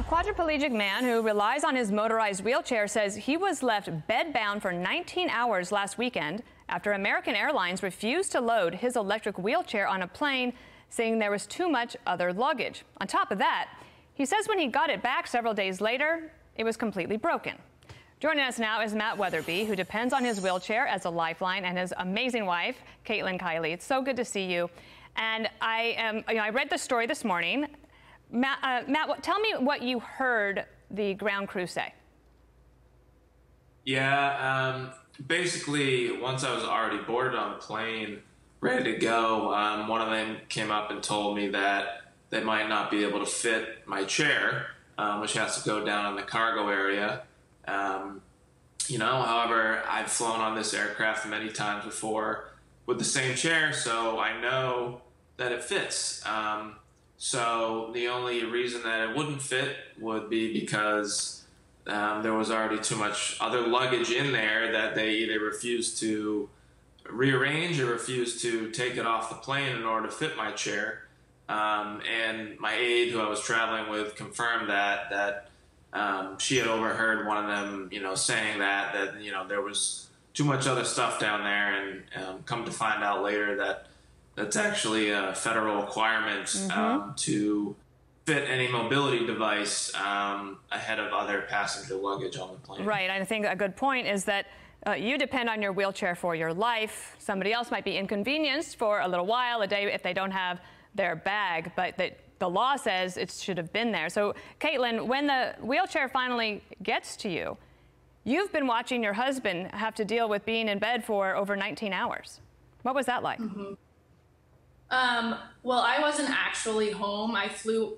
quadriplegic man who relies on his motorized wheelchair says he was left bedbound for 19 hours last weekend after American Airlines refused to load his electric wheelchair on a plane, saying there was too much other luggage. On top of that, he says when he got it back several days later, it was completely broken. Joining us now is Matt Wetherbee, who depends on his wheelchair as a lifeline, and his amazing wife, Kaitlyn. It's so good to see you. And I read the story this morning. Matt, tell me what you heard the ground crew say. Yeah, basically, once I was already boarded on the plane, ready to go, one of them came up and told me that they might not be able to fit my chair, which has to go down in the cargo area. However, I've flown on this aircraft many times before with the same chair, so I know that it fits. So the only reason that it wouldn't fit would be because there was already too much other luggage in there that they either refused to rearrange or refused to take it off the plane in order to fit my chair. And my aide, who I was traveling with, confirmed that she had overheard one of them, saying that there was too much other stuff down there, and come to find out later that that's actually a federal requirement to fit any mobility device ahead of other passenger luggage on the plane. Right. I think a good point is that you depend on your wheelchair for your life. Somebody else might be inconvenienced for a little while, a day, if they don't have their bag, but the law says it should have been there. So, Kaitlyn, when the wheelchair finally gets to you, you've been watching your husband have to deal with being in bed for over 19 hours. What was that like? Well, I wasn't actually home. I flew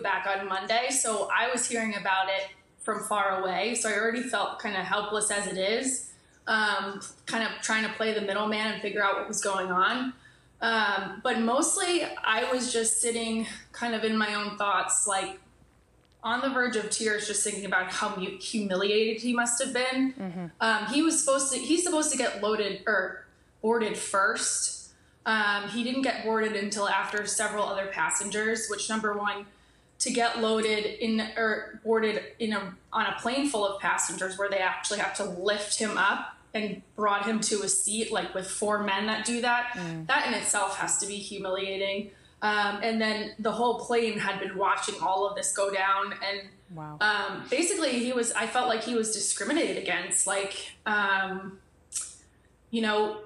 back on Monday, so I was hearing about it from far away. So I already felt kind of helpless as it is, kind of trying to play the middleman and figure out what was going on. But mostly I was just sitting kind of in my own thoughts, like on the verge of tears, just thinking about how humiliated he must have been. He's supposed to get loaded or boarded first. He didn't get boarded until after several other passengers, which, number one, to get loaded boarded on a plane full of passengers where they actually have to lift him up and brought him to a seat, like with 4 men that do that, that in itself has to be humiliating. And then the whole plane had been watching all of this go down. And wow. Basically I felt like he was discriminated against. Like,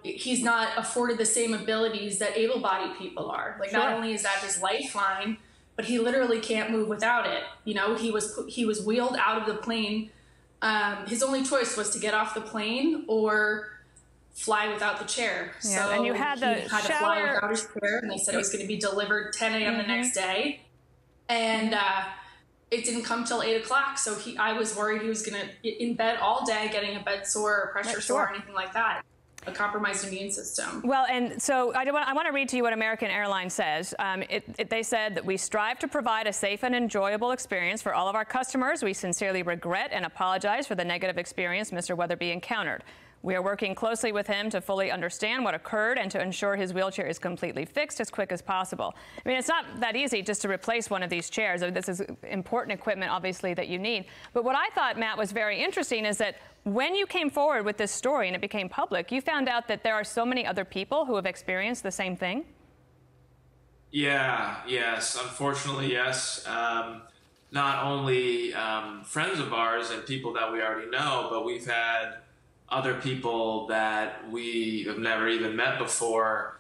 he's not afforded the same abilities that able-bodied people are. Like, sure. Not only is that his lifeline, but he literally can't move without it. He was wheeled out of the plane. His only choice was to get off the plane or fly without the chair. Yeah, so and you had he had to fly without his chair, and they said it was going to be delivered 10 a.m. the next day. And it didn't come till 8 o'clock. So I was worried he was going to be in bed all day, getting a bed sore or pressure sore or anything like that. A compromised immune system. Well, and so I want to read to you what American Airlines says. They said that we strive to provide a safe and enjoyable experience for all of our customers. We sincerely regret and apologize for the negative experience Mr. Wetherbee encountered. We are working closely with him to fully understand what occurred and to ensure his wheelchair is completely fixed as quick as possible. I mean, it's not that easy just to replace one of these chairs. This is important equipment, obviously, that you need. But what I thought, Matt, was very interesting is that when you came forward with this story and it became public, you found out that there are so many other people who have experienced the same thing? Yes, unfortunately, yes. Not only friends of ours and people that we already know, but we've had other people that we have never even met before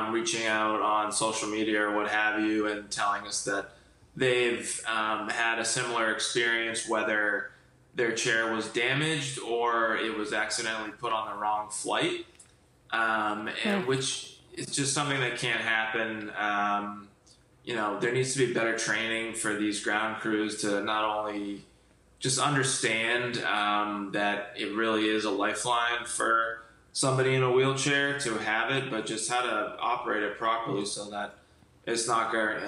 reaching out on social media or what have you and telling us that they've had a similar experience, whether their chair was damaged or it was accidentally put on the wrong flight, and which is just something that can't happen. There needs to be better training for these ground crews to not only just understand that it really is a lifeline for somebody in a wheelchair to have it, but just how to operate it properly so that it's not going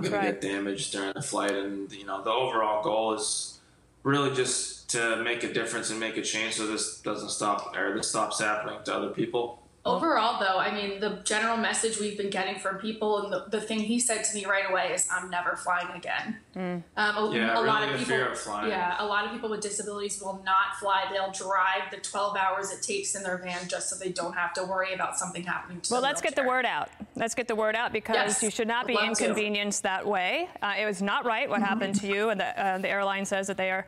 to get damaged during the flight. And the overall goal is really just to make a difference and make a change so this doesn't stop, or this stops happening to other people. Overall, though, I mean, the general message we've been getting from people, and the thing he said to me right away is, "I'm never flying again." A lot of people, fear of flying. Yeah, a lot of people with disabilities will not fly. They'll drive the 12 hours it takes in their van just so they don't have to worry about something happening to them. Well, let's get the word out. Let's get the word out, because you should not be inconvenienced that way. It was not right what happened to you, and the airline says that they are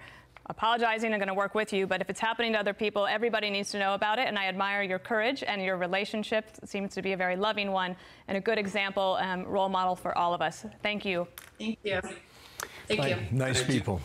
apologizing and going to work with you. But if it's happening to other people, everybody needs to know about it. And I admire your courage, and your relationship seems to be a very loving one and a good example, role model for all of us. Thank you. Thank you. Thank you. Nice people.